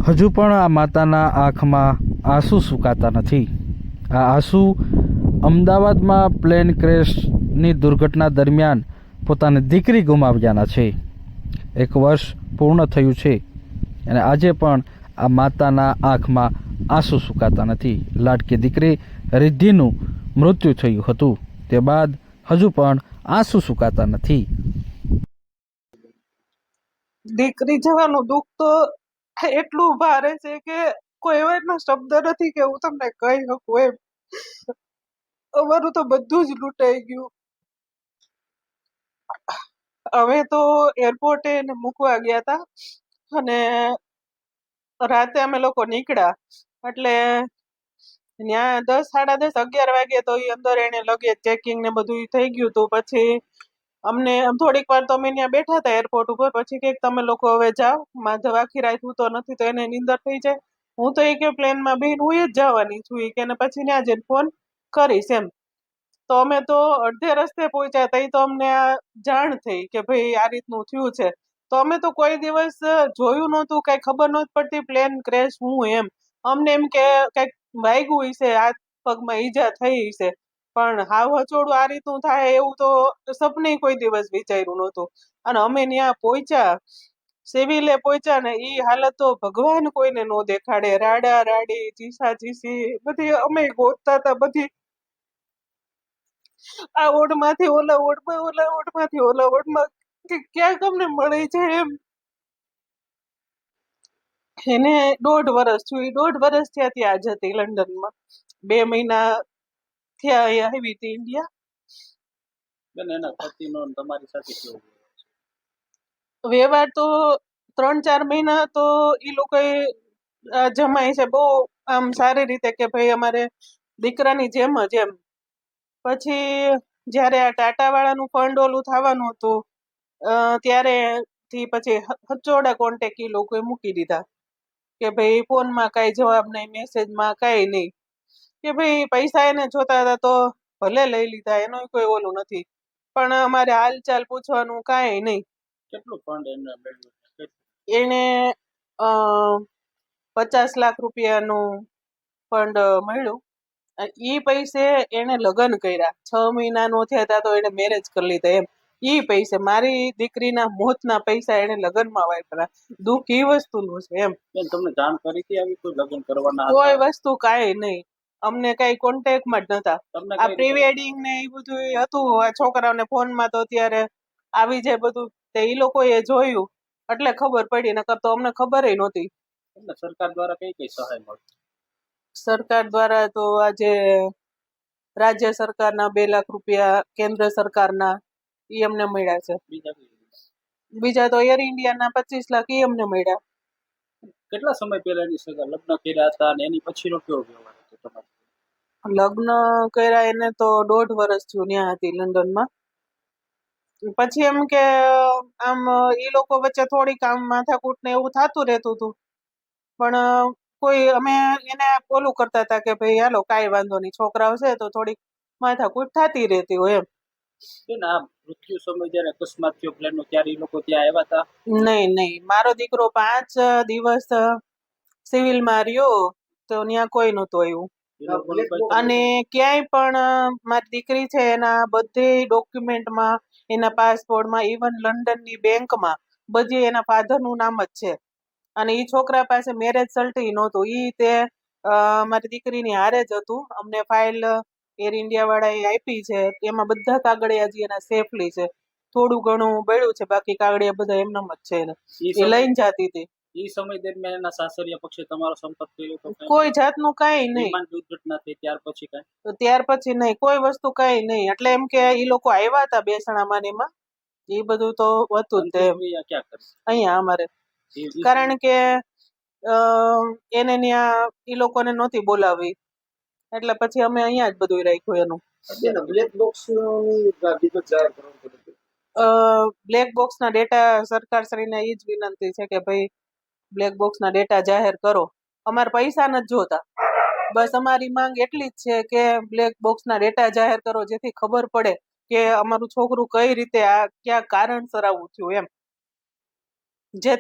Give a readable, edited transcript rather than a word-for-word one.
હજુ પણ આ માતાના આંખમાં આંસુ સુકાતા નથી. આ આંસુ અમદાવાદમાં પ્લેન ક્રેશની દુર્ઘટના દરમિયાન પોતાની દીકરી ગુમાવ્યાના છે. 1 વર્ષ પૂર્ણ થયું છે અને આજે પણ આ માતાના આંખમાં આંસુ સુકાતા નથી. લાડકી દીકરી રિદ્ધિનું મૃત્યુ થયું હતું તે બાદ હજુ પણ આંસુ સુકાતા નથી. દીકરી જવાનું દુઃખ તો એટલું ભારે છે કે કોઈ એવા શબ્દ નથી કે હું તમને કહી શકું એમ. અમારું તો બધું જ લૂંટાઈ ગયું. અમે તો એરપોર્ટે એને મૂકવા ગયા હતા અને રાતે અમે લોકો નીકળ્યા એટલે ત્યાં 10, સાડા 10, 11 વાગે તો એ અંદર એને લગેજ ચેકિંગ ને બધું થઈ ગયું હતું. પછી અમને થોડીક વાર તો અમે ત્યાં બેઠા હતા એરપોર્ટ ઉપર. પછી કે તમે લોકો હવે જાઓ, માધવ આખી રાત હું તો નથી તો એને નીંદર થઈ જાય. હું તો એ કે પ્લેનમાં બેન હું જ જવાની છું કે પછી ત્યાં જઈને ફોન કરીશ એમ. તો અમે તો અડધે રસ્તે પહોંચ્યા તઈ તો અમને આ જાણ થઈ કે ભાઈ આ રીતનું થયું છે. તો અમે તો કોઈ દિવસ જોયું નહોતું, કઈ ખબર નહોતી પડતી પ્લેન ક્રેશ હું એમ. અમને એમ કે કઈક વાગ્યું હશે, હાથ પગમાં ઈજા થઈ હશે, પણ હાવ હચોડું આ રીતનું થાય એવું તો સપને કોઈ દિવસ વિચાર્યું નહોતું. અને અમે ત્યાં પહોંચ્યા, સિવિલે પહોંચ્યા ને ઈ હાલત તો ભગવાન કોઈને નો દેખાડે. રાડા રાડી, ચીસા ચીસી બધી અમે ગોતતા હતા. બધી આ ઓઢમાંથી ઓલા ઓઢમાં, ઓલા ઓઢમાંથી ઓલા ઓઢમાં કે ક્યાંક અમને મળી જાય એમ. એને 1.5 વર્ષ થયું. 1.5 વર્ષ થયા ત્યાં જ હતી લંડનમાં. 2 મહિના થયા અહીંયા આવી હતી ઇન્ડિયા. એના પતિનો તમારી સાથે કેવો વ્યવહાર તો 3-4 મહિના તો ઈ લોકોએ જમાય છે બહુ આમ સારી રીતે કે ભાઈ અમારે દીકરાની જેમ જ એમ. પછી જ્યારે આ ટાટા વાળાનું ફંડ ઓલું થવાનું હતું ત્યારે થી પછી હચોડા કોન્ટેક્ટ ઈ લોકોએ મૂકી દીધા કે ભાઈ ફોનમાં કાંઈ જવાબ નહીં, મેસેજમાં કાંઈ નહીં. કે ભાઈ પૈસા એને જોતા હતા તો ભલે લઈ લીધા, એનો કોઈ ઓલું નથી, પણ અમારે હાલચાલ પૂછવાનું કાંઈ નહીં. કેટલું ફંડ એને મેળવ્યું? એને 50 લાખ રૂપિયાનું ફંડ મળ્યું. ઈ પૈસે એને લગ્ન કર્યા. 6 મહિનાનો થયા હતા તો એને મેરેજ કરી લીધા એમ. ઈ પૈસે મારી દીકરીના મોતના પૈસા એને લગ્નમાં વાપર્યા. દુઃખ ઈ વસ્તુનું છે એમ. તમને જાણ કરી હતી આવી કોઈ લગ્ન કરવાના? કોઈ વસ્તુ કાંઈ નહીં, અમને કઈ કોન્ટેક્ટમાં જ નતા. આ પ્રી વેડિંગ ને એ બધું હતું આ છોકરાઓને ફોનમાં તો અત્યારે આવી જાય બધું. તે ઈ લોકોએ જોયું એટલે ખબર પડી, નકર તો અમને ખબર નહોતી. સરકાર દ્વારા કઈ સહાય મળી? સરકાર દ્વારા તો આજે રાજ્ય સરકારના 2 લાખ રૂપિયા, કેન્દ્ર સરકારના ઈ અમને મળ્યા છે. બીજા તો એર ઇન્ડિયાના 25 લાખ ઈ અમને મળ્યા. કેટલા સમય પહેલા એની સગા લગ્ન કર્યા હતા અને એની પછીનો કેવો વ્યવહાર હતો તમારો? લગ્ન કર્યા એને તો 1.5 વર્ષ થયું ત્યાં હતી લંડનમાં. પછી એમ કે આમ ઈ લોકો વચ્ચે થોડીક આમ માથાકૂટ ને એવું થતું રહેતું હતું, પણ કોઈ અમે એને ઓલું કરતા હતા કે ભાઈ હાલો કાંઈ વાંધો નહીં, છોકરાઓ છે તો થોડીક માથાકૂટ થતી રહેતી હોય એમ. આ મૃત્યુ સમય જયારે અકસ્માત થયો પ્લેનનો ત્યારે એ લોકો ત્યાં આવ્યા હતા? નહીં, મારો દીકરો 5 દિવસ સિવિલમાં રહ્યો તો ત્યાં કોઈ નહોતું આવ્યું. અને ક્યાંય પણ મારી દીકરી છે એના બધી ડોક્યુમેન્ટમાં, એના પાસપોર્ટમાં, ઇવન લંડનની બેંકમાં બધી એના ફાધરનું નામ જ છે. અને ઈ છોકરા પાસે મેરેજ સર્ટિફિકેટ નહોતું. ઈ તે મારી દીકરીની હારે જ હતું. અમને ફાઇલ એર ઇન્ડિયા વાળાએ આપી છે, એમાં બધા કાગળિયા હજી એના સેફલી છે. થોડું ઘણું બળ્યું છે, બાકી કાગળિયા બધા એમનેમ જ છે. એ લઈને જાતી હતી. એ સમય દરમિયાન એના સાસરિયા પક્ષે તમારો સંપર્ક કર્યો તો? કોઈ જાતનું કાંઈ નહીં. વિમાન દુર્ઘટના થઈ ત્યાર પછી કાંઈ? તો ત્યાર પછી નહીં, કોઈ વસ્તુ કાંઈ નહીં. એટલે એમ કે ઈ લોકો આવ્યા હતા બેસણામાં ને એમાં, એ બધું તો હતું જ. અહીંયા અમારે કારણ કે એને ત્યાં ઈ લોકોને નહોતી બોલાવી એટલે પછી અમે અહીંયા જ બધું રાખ્યું એનું. બ્લેક બોક્સના ડેટા સરકારશ્રીને એ જ વિનંતી છે કે ભાઈ બ્લેક બોક્સના ડેટા જાહેર કરો. અમારે પૈસા નથી જોતા, બસ અમારી માંગ એટલી જ છે કે બ્લેક બોક્સના ડેટા જાહેર કરો, જેથી ખબર પડે કે અમારું છોકરું કઈ રીતે આ ક્યાં કારણસર આવું થયું એમ. જે